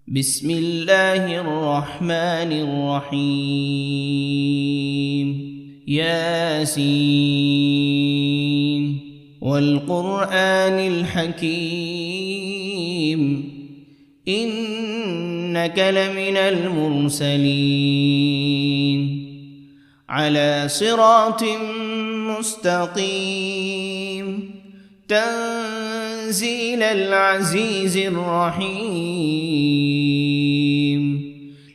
بسم الله الرحمن الرحيم ياسين والقرآن الحكيم إنك لمن المرسلين على صراط مستقيم تنزيل العزيز الرحيم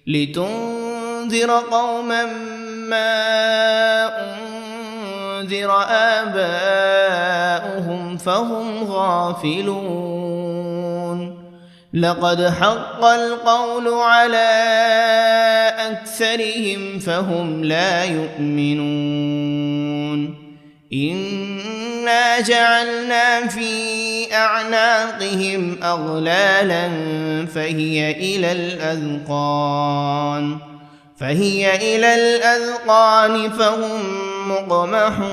لتنذر قوما ما أنذر آباؤهم فهم غافلون لقد حق القول على أكثرهم فهم لا يؤمنون إنا جعلنا في أعناقهم أغلالا فهي إلى الأذقان فهم مقمحون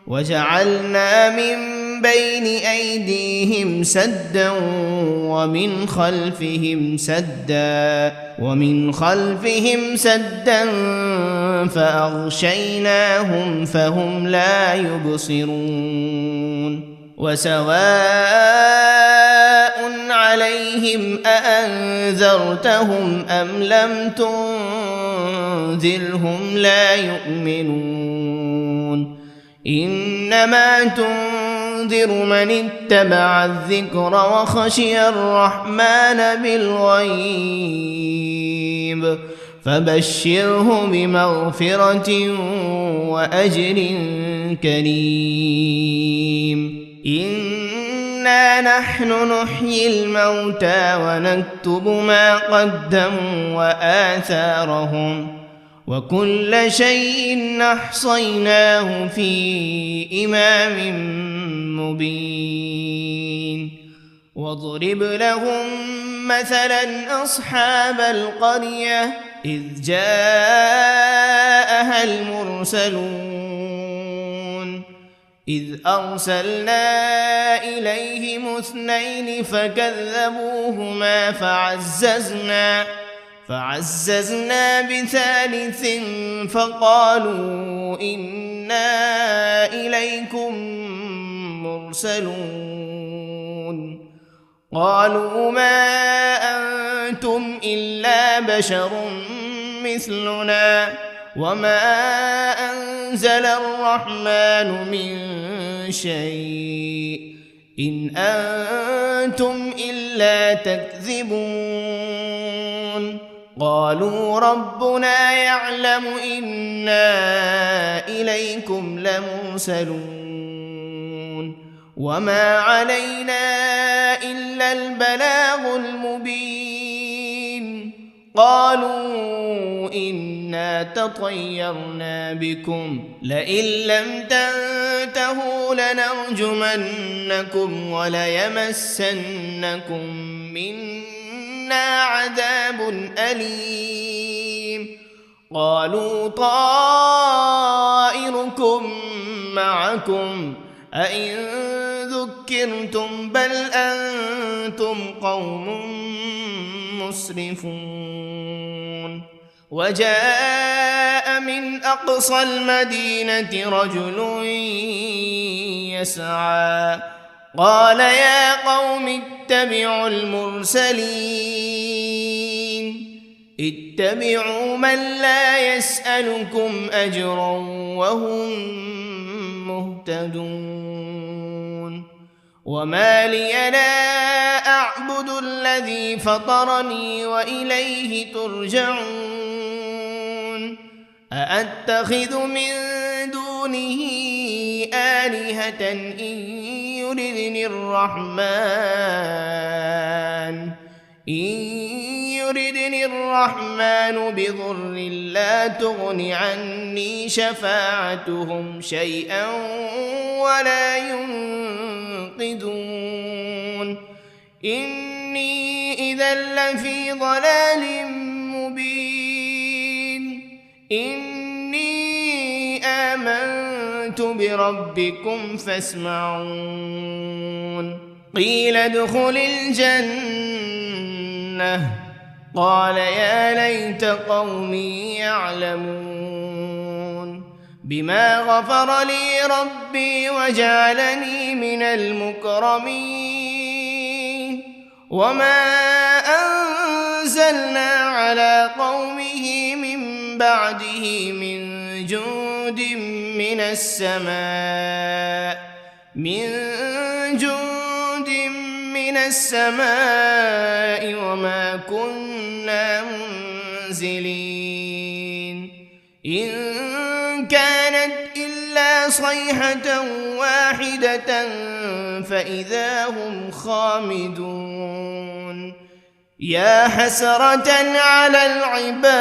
وجعلنا من بين أيديهم سدا ومن خلفهم سدا فأغشيناهم فهم لا يبصرون وسواء عليهم أأنذرتهم أم لم تنذرهم لا يؤمنون إنما تنذر من اتبع الذكر وخشي الرحمن بالغيب فبشره بمغفرة وأجر كريم إنا نحن نحيي الموتى ونكتب ما قدموا وآثارهم وكل شيء أحصيناه في إمام مبين واضرب لهم مثلا أصحاب القرية إذ جاءها المرسلون إذ أرسلنا إليهم 2 فكذبوهما فعززنا بثالث فقالوا إنا إليكم مرسلون قالوا ما أنتم إلا بشر مثلنا وما أنزل الرحمن من شيء إن أنتم إلا تكذبون قالوا ربنا يعلم إنا إليكم لمرسلون وما علينا إلا البلاغ المبين قالوا إنا تطيرنا بكم لئن لم تنتهوا لنرجمنكم وليمسنكم منا عذاب أليم قالوا طائركم معكم أئن ذكرتم بل أنتم قوم مسرفون وجاء من أقصى المدينة رجل يسعى قال يا قوم اتبعوا المرسلين اتبعوا من لا يسألكم أجرا وهم مهتدون وما لي لا أعبد الذي فطرني وإليه ترجعون أأتخذ من دونه آلهة إن يردني الرحمن بضر لا تغن عني شفاعتهم شيئا ولا ينقذون إني إذا لفي ضلال مبين إني آمنت بربكم فاسمعون قيل ادخل الجنة لأغوينه قال يا ليت قومي يعلمون بما غفر لي ربي وجعلني من المكرمين وما أنزلنا على قومه من بعده من جند من السماء وما كنا منزلين إن كانت إلا صيحة واحدة فإذا هم خامدون يا حسرة على العباد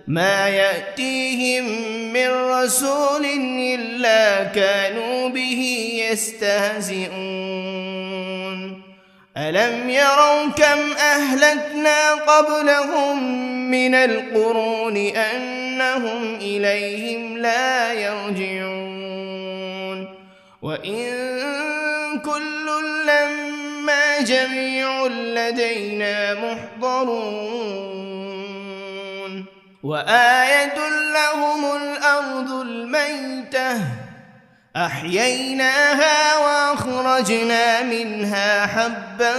ما يأتيهم من رسول إلا كانوا به يستهزئون ألم يروا كم أهلكنا قبلهم من القرون أنهم إليهم لا يرجعون وإن كل لما جميع لدينا محضرون وآية لهم الأرض الميتة أحييناها وأخرجنا منها حبا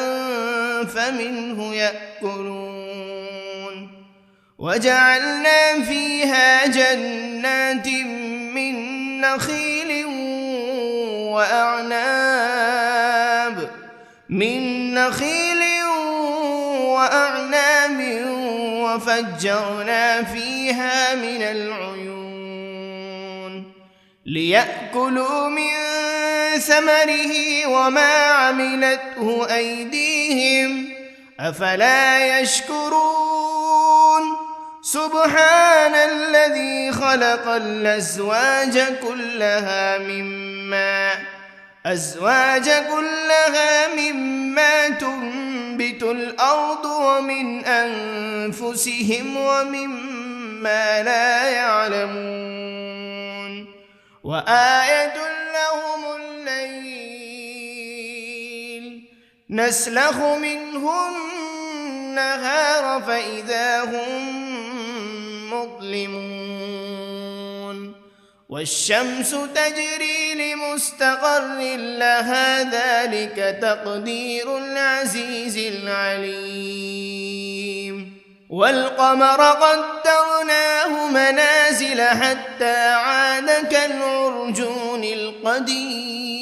فمنه يأكلون وجعلنا فيها جنات من نخيل وأعناب وفجرنا فيها من العيون ليأكلوا من ثمره وما عملته أيديهم أفلا يشكرون سبحان الذي خلق الأزواج كلها مما تنبت الأرض ومن أنفسهم ومما لا يعلمون وآية لهم الليل نسلخ منه النهار فإذا هم مظلمون والشمس تجري لمستقر لها ذلك تقدير العزيز العليم والقمر قدرناه منازل حتى عاد كالعرجون القديم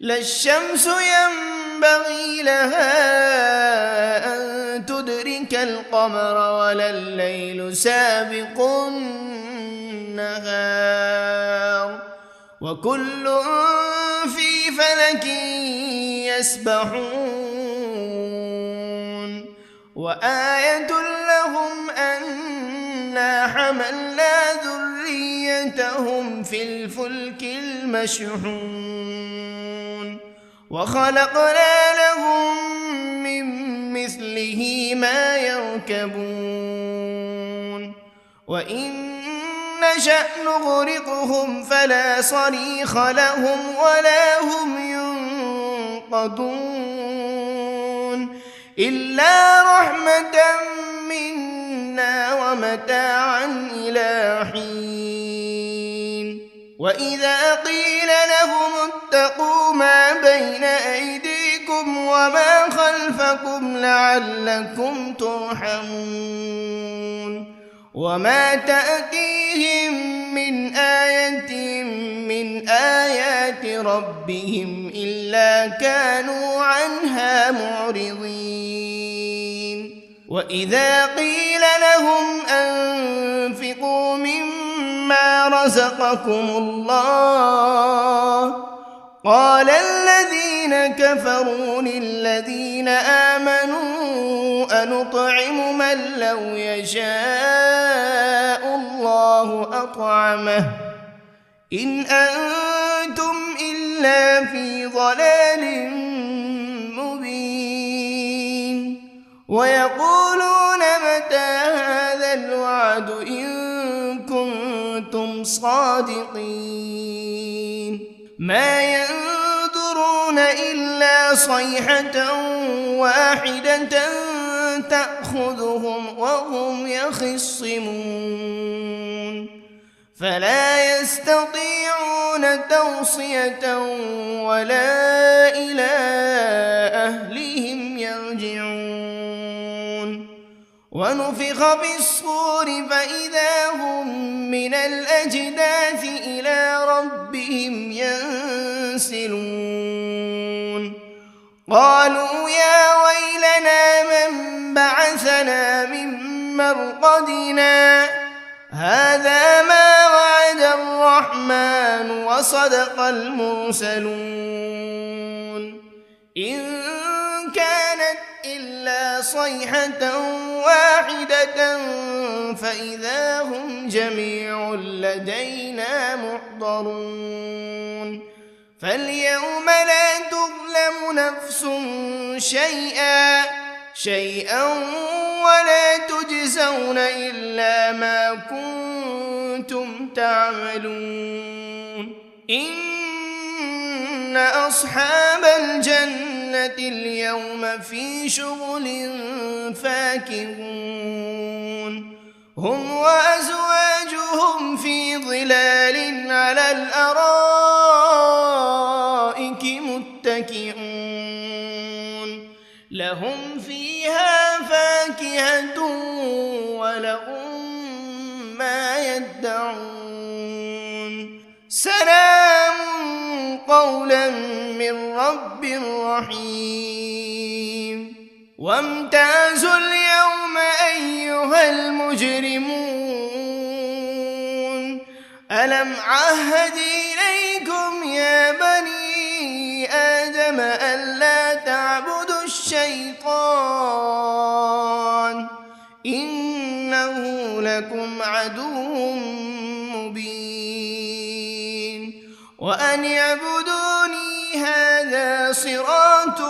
لا الشمس ينبغي لها أن تدرك القمر ولا الليل سابق النهار وكل في فلك يسبحون وآية لهم أنا حملنا ذريتهم في الفلك المشحون وخلقنا لهم من مثله ما يركبون وإن نشأ نغرقهم فلا صريخ لهم ولا هم ينقذون إلا رحمة منا ومتاعا إلى حين وإذا قيل لهم اتقوا ما بين أيديكم وما خلفكم لعلكم ترحمون وما تأتيهم من آية من آيات ربهم إلا كانوا عنها معرضين وإذا قيل لهم أنفقوا مما رزقكم الله قال الذين كفروا للذين آمنوا أنطعم من لو يشاء الله أطعمه إن أنتم إلا في ضلال مبين ويقولون متى هذا الوعد إن كنتم صادقين ما ينظرون إلا صيحة واحدة تأخذهم وهم يخصمون فلا يستطيعون توصية ولا إلى أهلهم يرجعون ونفخ في الصور فإذا هم من الأجداث إلى ربهم ينسلون قالوا يا ويلنا من بعثنا من مرقدنا هذا ما وعد الرحمن وصدق المرسلون إن كانت إلا صيحة واحدة فإذا هم جميع لدينا محضرون فاليوم لا تظلم نفس شيئا ولا تجزون إلا ما كنتم تعملون إن أصحاب الجنة اليوم في شغل فاكهون هم وأزواجهم في ظلال على الأرائك متكئون لهم فيها فاكهة ولهم ما يدعون سلام قولا من رب رحيم وامتازوا اليوم أيها المجرمون ألم عهد إليكم يا بني آدم ألا تعبدوا الشيطان إنه لكم عدو مبين وأن اعبدوني هذا صراط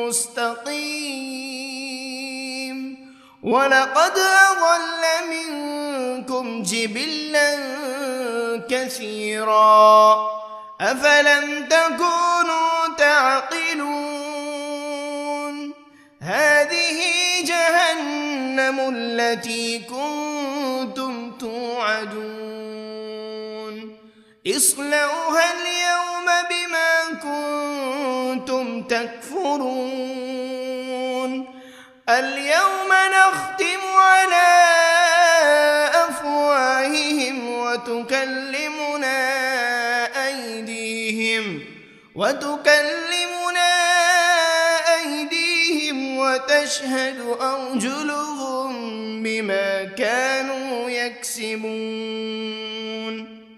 مستقيم ولقد أضل منكم جبلا كثيرا أفلم تكونوا تعقلون هذه جهنم التي كنتم توعدون اصلوها اليوم بما كنتم تكفرون اليوم نختم على أفواههم وتكلمنا أيديهم وتشهد أرجلهم بما كانوا يكسبون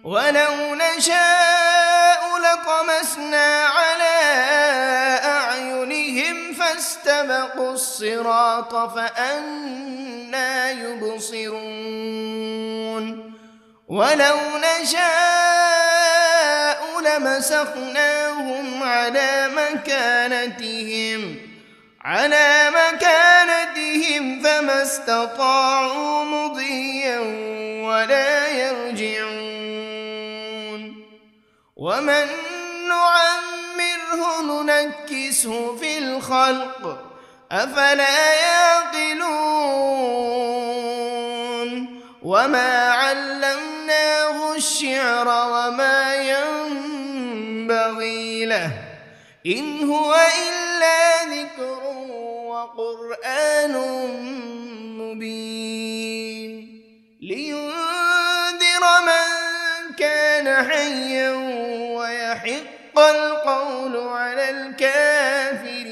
ولو نشاء لطمسنا على أعينهم فاستبقوا الصراط فأنى يبصرون ولو نشاء لمسخناهم على مكانتهم فما استطاعوا مضيا ولا يرجعون ومن نعمره ننكسه في الخلق أفلا يعقلون وما علمناه الشعر وما ينبغي له إن هو إلا ذكر وقرآن مبين لينذر من كان حيا ويحق القول على الكافرين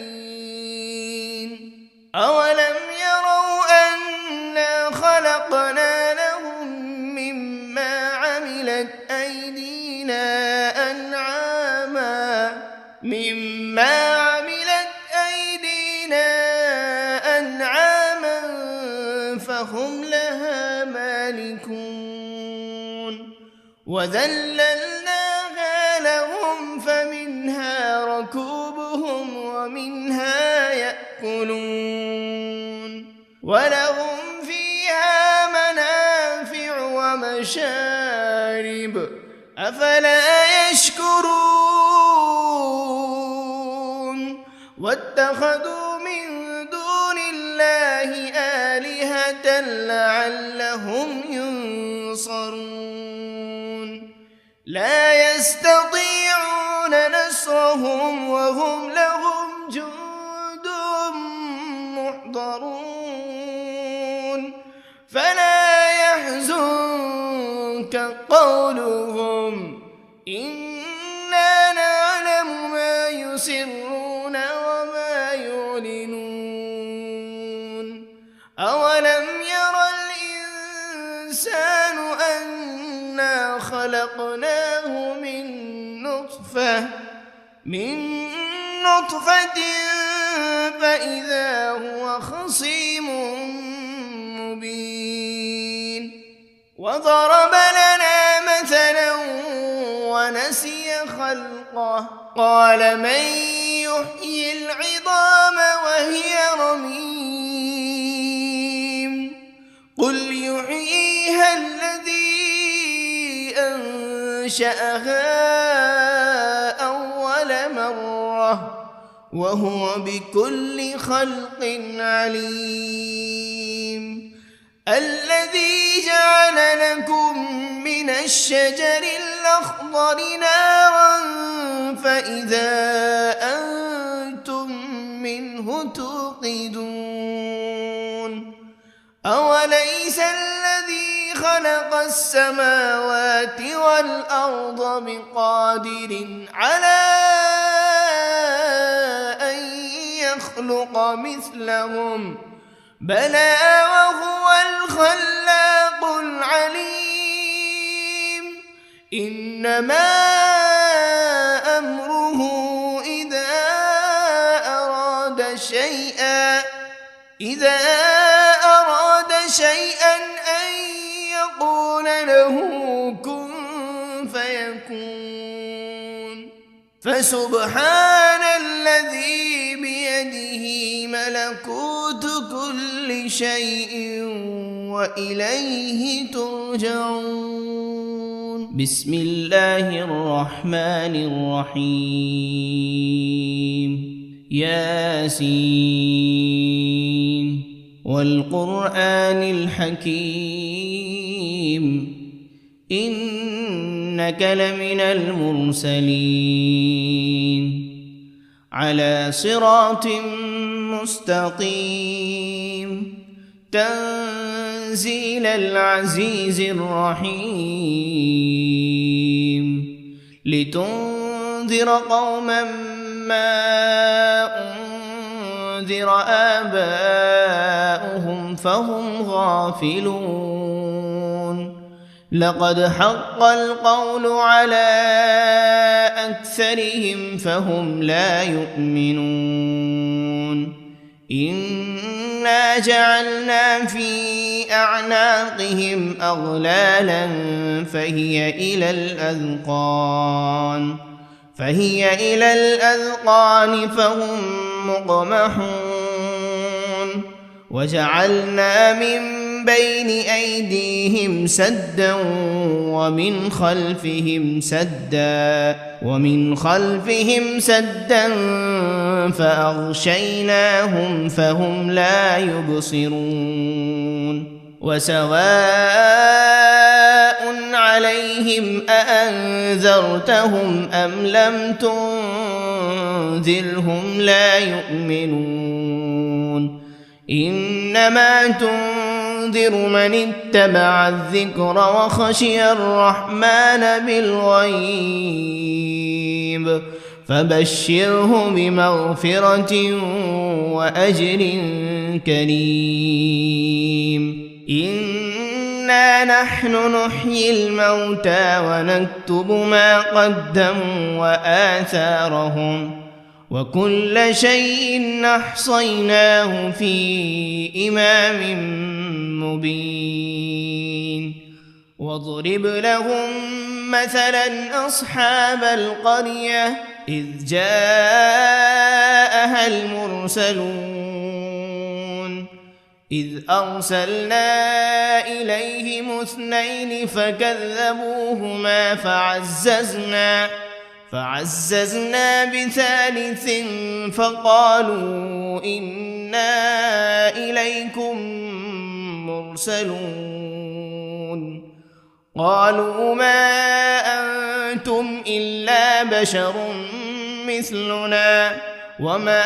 أولم يروا أنا خلقنا لهم مما عملت أيدينا أنعاما فهم لها مالكون وذللناها لهم فمنها ركوبهم ومنها يأكلون ولهم فيها منافع ومشارب أفلا يشكرون واتخذوا من دون الله آلهة لعلهم ينصرون لا يستطيعون نصرهم وهم لهم جند محضرون فلا يحزنك قولهم إنا نعلم ما يسرون وما يعلنون أولم ير الإنسان أنا خلقناه من نطفة فإذا هو خصيم مبين وضرب لنا مثلا ونسي خلقه قال من يحيي العظام وهي رميم قل يحييها الذي أنشأها أول مرة وهو بكل خلق عليم الذي جعل لكم من الشجر الأخضر نارا فإذا أنتم منه توقدون أوليس الذي خلق السماوات والأرض بقادر على أن يخلق مثلهم بلى وهو الخلاق العليم إنما أمره إذا أراد شيئا أن يقول له كن فيكون فسبحان الذي بيده ملكوت كل شيء وإليه ترجعون بسم الله الرحمن الرحيم ياسين والقرآن الحكيم إنك لمن المرسلين على صراط مستقيم تنزيل العزيز الرحيم لتنذر قوما ما أنذر آباؤهم فهم غافلون لقد حق القول على أكثرهم فهم لا يؤمنون إنا جعلنا في أعناقهم أغلالا فهي إلى الأذقان فهم مقمحون وجعلنا من بين أيديهم سدا ومن خلفهم سدا فأغشيناهم فهم لا يبصرون وسواء عليهم أأنذرتهم أم لم تنذرهم لا يؤمنون إنما تنذر من اتبع الذكر وخشي الرحمن بالغيب فبشره بمغفرة وأجر كريم إنا نحن نحيي الموتى ونكتب ما قدموا وآثارهم وكل شيء أحصيناه في إمام مبين واضرب لهم مثلا أصحاب القرية إذ جاءها المرسلون إذ أرسلنا إليهم 2 فكذبوهما فعززنا بثالث فقالوا إنا إليكم مرسلون قالوا ما أنتم إلا بشر مثلنا وما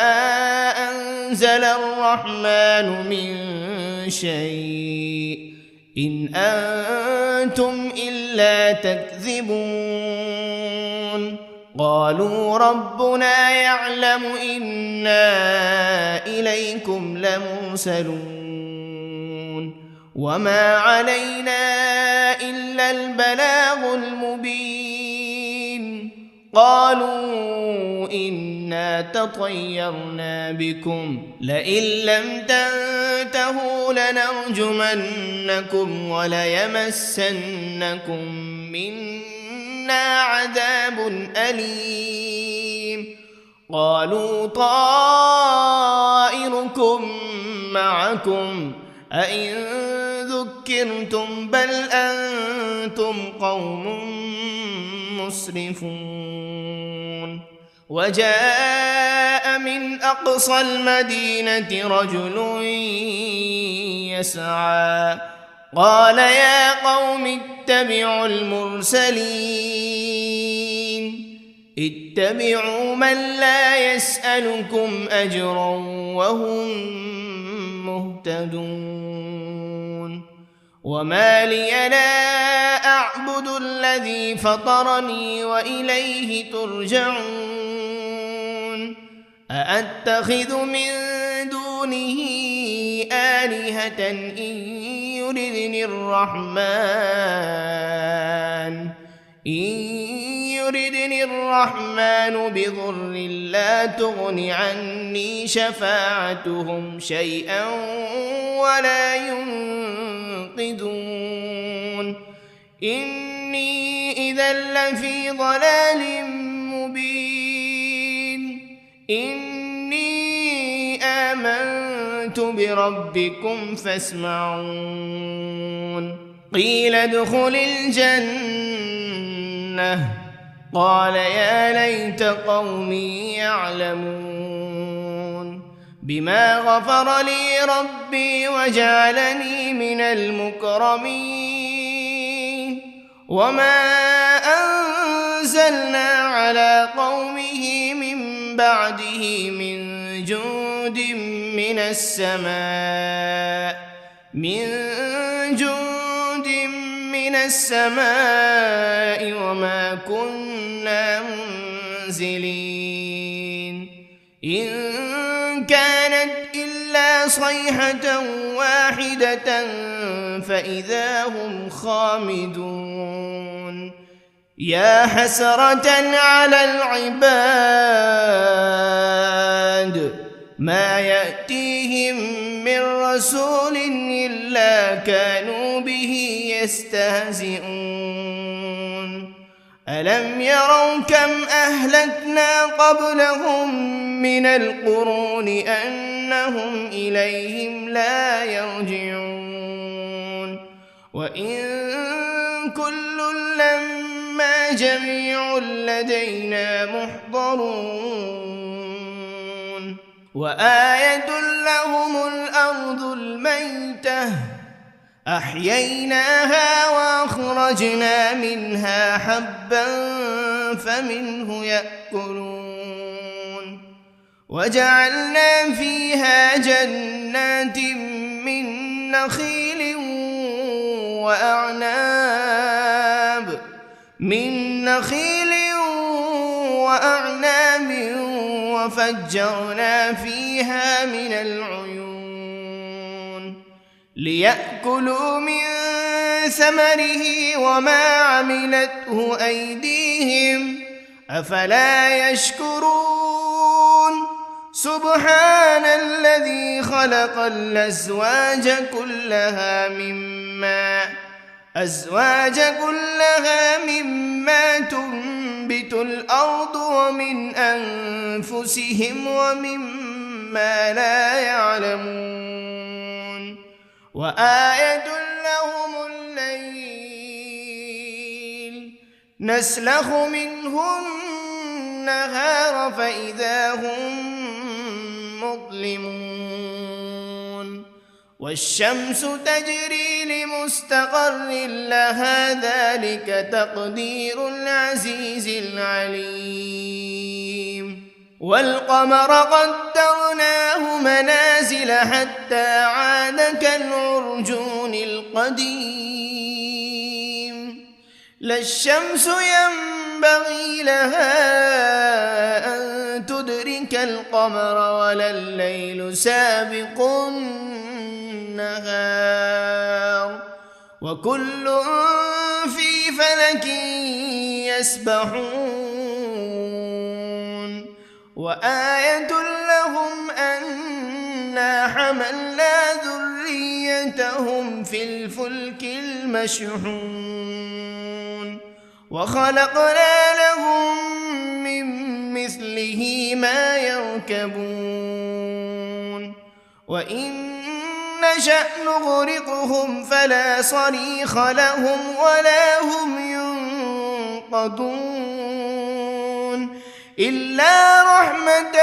أنزل الرحمن من شيء إن أنتم إلا تكذبون قالوا ربنا يعلم إنا إليكم لمرسلون وما علينا إلا البلاغ المبين قالوا إنا تطيرنا بكم لئن لم تنتهوا لنرجمنكم وليمسنكم منا عذاب أليم قالوا طائركم معكم أئن ذكرتم بل أنتم قوم مسرفون وجاء من أقصى المدينة رجل يسعى قال يا قوم اتبعوا المرسلين اتبعوا من لا يسألكم أجرا وهم مهتدون وما لي لا أعبد الذي فطرني وإليه ترجعون أأتخذ من دونه آلهة إن يردني الرحمن بضر لا تغن عني شفاعتهم شيئا ولا ينقذون إني إذا لفي ضلال مبين إني آمنت بربكم فاسمعون قيل ادخل الجنة قال يا ليت قومي يعلمون بما غفر لي ربي وجعلني من المكرمين وما أنزلنا على قومه من بعده من جند من السماء وما كنا منزلين إن كانت إلا صيحة واحدة فإذا هم خامدون يا حسرة على العباد ما يأتيهم من رسول إلا كانوا به يستهزئون ألم يروا كم أهلكنا قبلهم من القرون أنهم إليهم لا يرجعون وإن كل لما جميع لدينا محضرون وآية لهم الأرض الميتة أحييناها وأخرجنا منها حبا فمنه يأكلون وجعلنا فيها جنات من نخيل وأعناب وفجرنا فيها من العيون ليأكلوا من ثمره وما عملته أيديهم أفلا يشكرون سبحان الذي خلق الأزواج كلها مما تنبت الأرض ومن أنفسهم ومما لا يعلمون وآية لهم الليل نسلخ منه النهار فإذا هم مظلمون والشمس تجري لمستقر لها ذلك تقدير العزيز العليم والقمر قدرناه منازل حتى عاد كالعرجون القديم لا الشمس ينبغي لها أن تدرك القمر ولا الليل سابق النهار وكل في فلك يسبحون وآية لهم أنا حملنا ذريتهم في الفلك المشحون وخلقنا لهم من مثله ما يركبون وإن نشأ نغرقهم فلا صريخ لهم ولا هم ينقذون إلا رحمة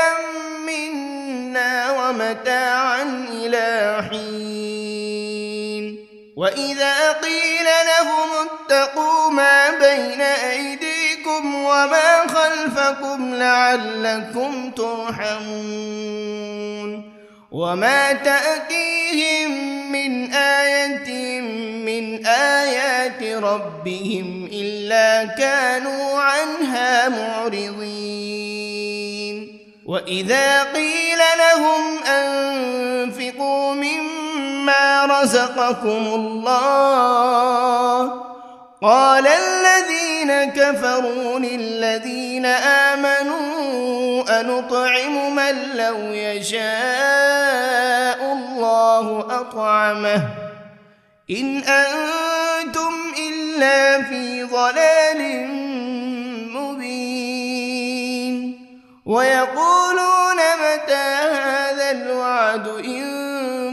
منا ومتاعا إلى حين وإذا قيل لهم اتقوا ما بين أيديكم وما خلفكم لعلكم ترحمون وما تأتيهم من آية من آيات ربهم إلا كانوا عنها معرضين وإذا قيل لهم أنفقوا مما رزقكم الله قال الذين كفروا للذين آمنوا أنطعم من لو يشاء الله أطعمه إن أنتم إلا في ضلال مبين ويقولون متى هذا الوعد إن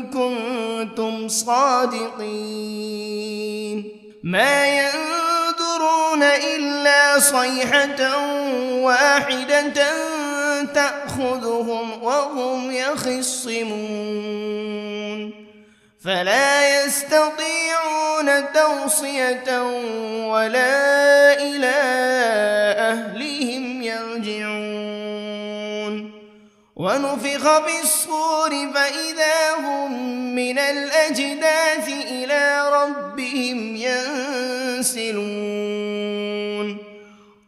كنتم صادقين ما ينظرون إلا صيحة واحدة تأخذهم وهم يخصمون فلا يستطيعون توصية ولا إلى أهلهم يرجعون ونفخ بالصور فإذا هم من الأجداث إلى ربهم ينسلون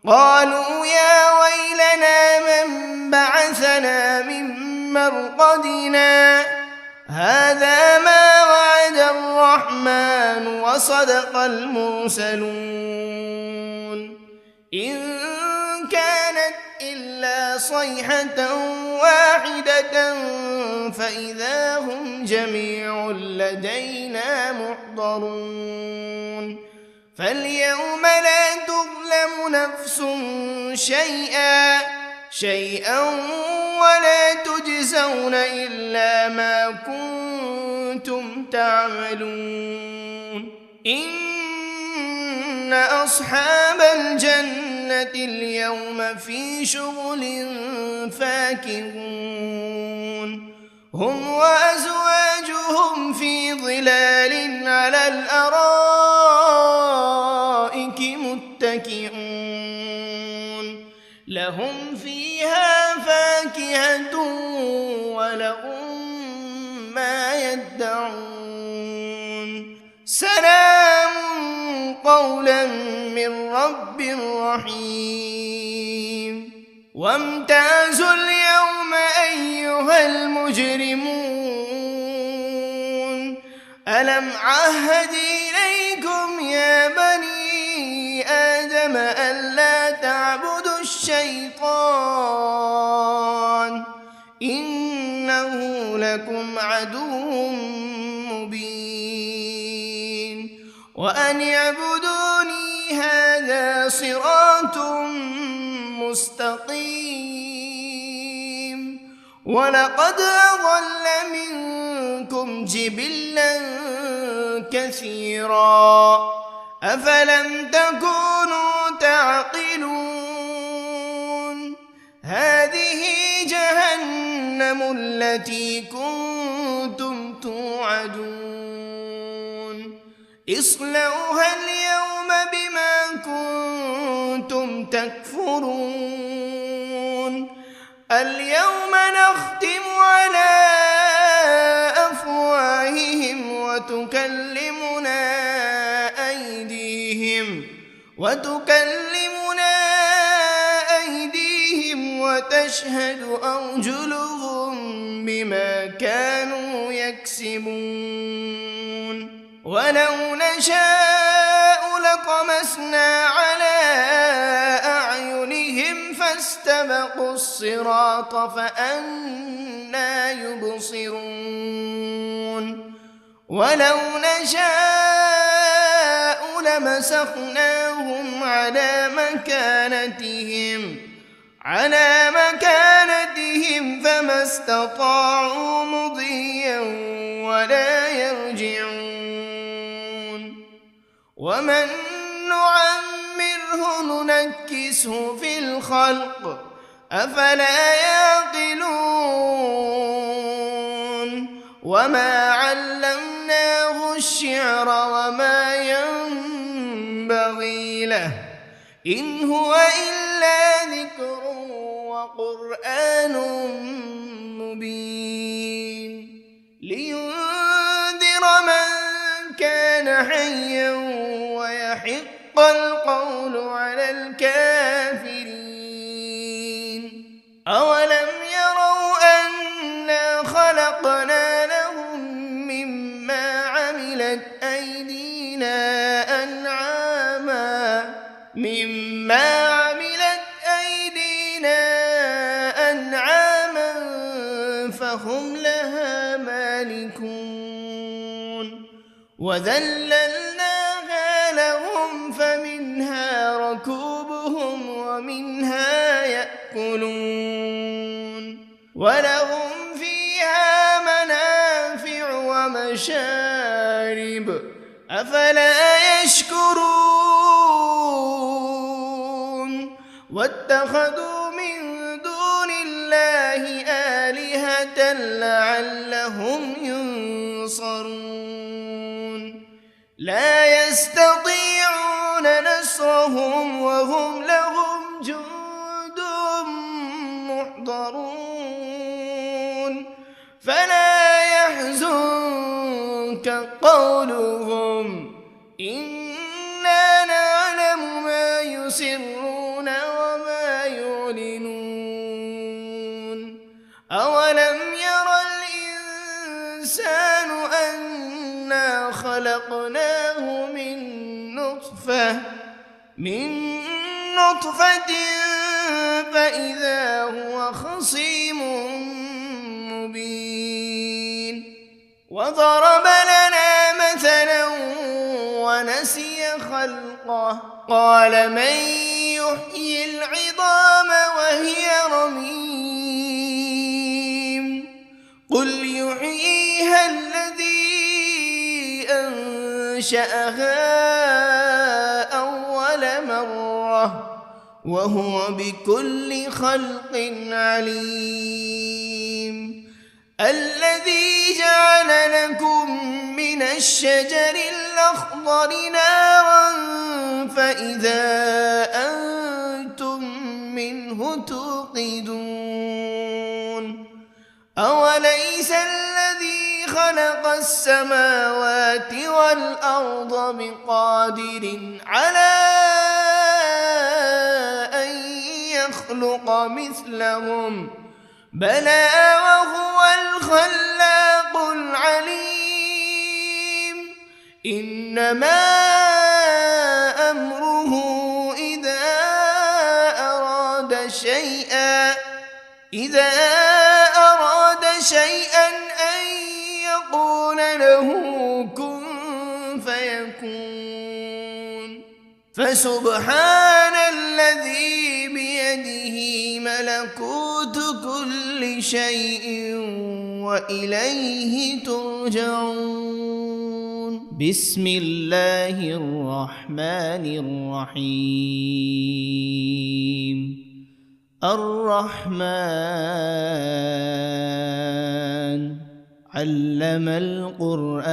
قالوا يا ويلنا من بعثنا من مرقدنا هذا ما وعد الرحمن وصدق المرسلون إن كانت إلا صيحة واحدة فإذا هم جميع لدينا محضرون فاليوم لا تظلم نفس شيئا ولا تجزون إلا ما كنتم تعملون إن أصحاب الجنة اليوم في شغل فاكهون هم وأزواجهم في ظلال على الأرائك متكئون لهم فيها فاكهة ولهم ما يدعون سلام قولا من رب رحيم وامتازوا اليوم أيها المجرمون ألم عهد إليكم يا بني آدم ألا تعبدوا الشيطان إنه لكم عدو مبين وأن اعبدوني هذا صراط مستقيم ولقد أضل منكم جبلا كثيرا أفلم تكونوا تعقلون جهنم التي كنتم توعدون اصلوها اليوم بما كنتم تكفرون اليوم نختم على أفواههم وتكلمنا أيديهم وتشهد أرجلهم بما كانوا يكسبون ولو نشاء لطمسنا على أعينهم فاستبقوا الصراط فأنى يبصرون ولو نشاء لمسخناهم على مكانتهم فما استطاعوا مضيا ولا يرجعون ومن نعمره ننكسه في الخلق أفلا يعقلون وما علمناه الشعر وما ينبغي له إن هو إلا ذكر وقرآن مبين لينذر من كان حيا ويحق القول على الكافرين أولم يروا أنا خلقنا لهم مما عملت أيدينا أنعاما فهم لها مالكون وذللناها لهم فمنها ركوبهم ومنها يأكلون ولهم فيها منافع ومشارب أفلا يشكرون واتخذوا من دون الله آلهة لعلهم ينصرون لا يستطيعون نصرهم وهم لهم جند محضرون فلا يحزنك قولهم إنا نعلم ما يسرون وما يعلنون أولم ير الإنسان أنا خلقناه من نطفة فإذا هو خصيم مبين وضرب لنا مثلا ونسي خلقه قال من يحيي العظام وهي رميم قل يحييها الذي أنشأها أول مرة وهو بكل خلق عليم الذي جعل لكم من الشجر الأخضر نارا فإذا أنتم منه توقدون أوليس الذي خلق السماوات والأرض بقادر على أن يخلق مثلهم بلى وهو الخلاق العليم إنما أمره إذا أراد شيئا أن يقول له كن فيكون فسبحان الذي بيده ملكوت كل شيء وإليه ترجعون بسم الله الرحمن الرحيم الرحمن علم القرآن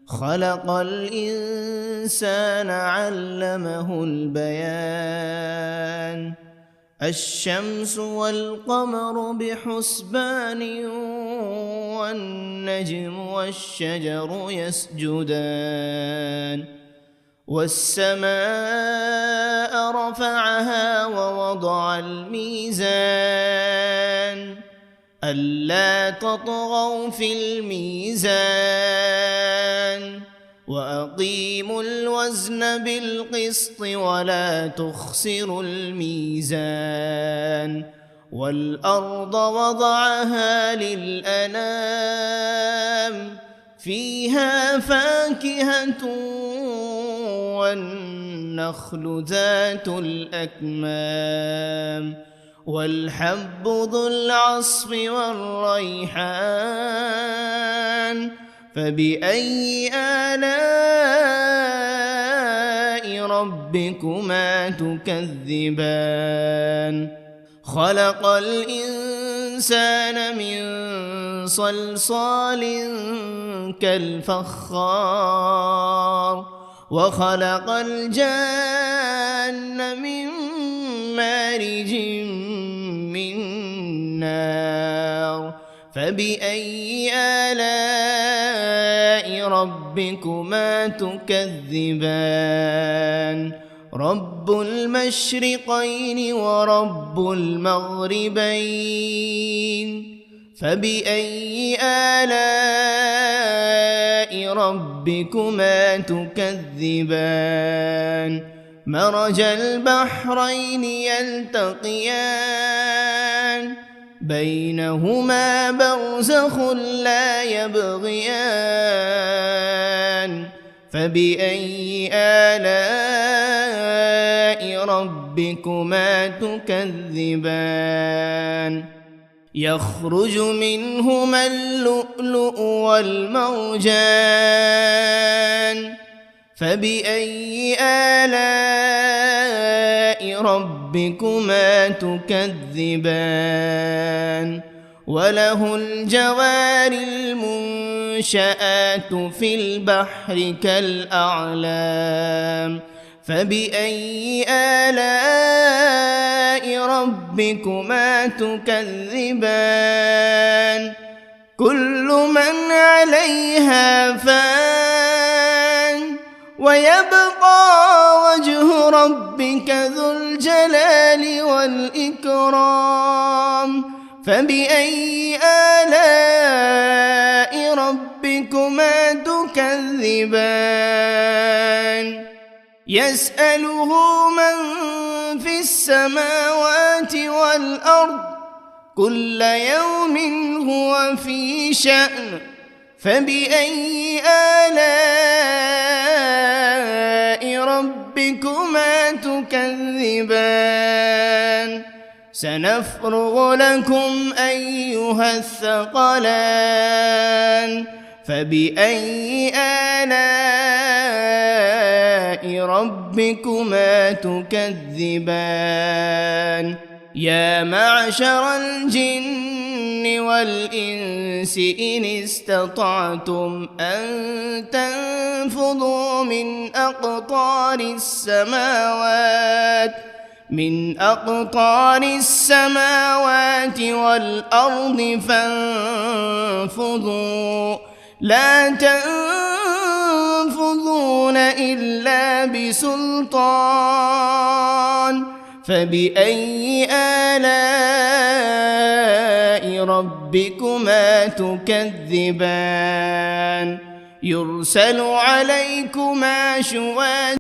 خلق الإنسان علمه البيان الشمس والقمر بحسبان والنجم والشجر يسجدان والسماء رفعها ووضع الميزان ألا تطغوا في الميزان وأقيموا الوزن بالقسط ولا تخسروا الميزان والأرض وضعها للأنام فيها فاكهة والنخل ذات الأكمام والحب ذو العصف والريحان فبأي آلاء ربكما تكذبان خلق الإنسان من صلصال كالفخار وخلق الجان من مارج من نار فبأي آلاء ربكما تكذبان رب المشرقين ورب المغربين فبأي آلاء ربكما تكذبان مرج البحرين يلتقيان بينهما برزخ لا يبغيان فبأي آلاء ربكما تكذبان يخرج منهما اللؤلؤ والمرجان فبأي آلاء ربكما تكذبان وله الجوار المنشآت في البحر كالأعلام فبأي آلاء ربكما تكذبان كل من عليها فان ويبقى وجه ربك ذو الجلال والإكرام فبأي آلاء ربكما تكذبان يسأله من في السماوات والأرض كل يوم هو في شأن فبأي آلاء ربكما تكذبان سنفرغ لكم أيها الثقلان فبأي آلاء ربكما تكذبان يا معشر الجن والإنس إن استطعتم أن تنفذوا من أقطار السماوات والأرض فانفذوا لا تنفذون إلا بسلطان فبأي آلاء ربكما تكذبان يرسل عليكما شواظ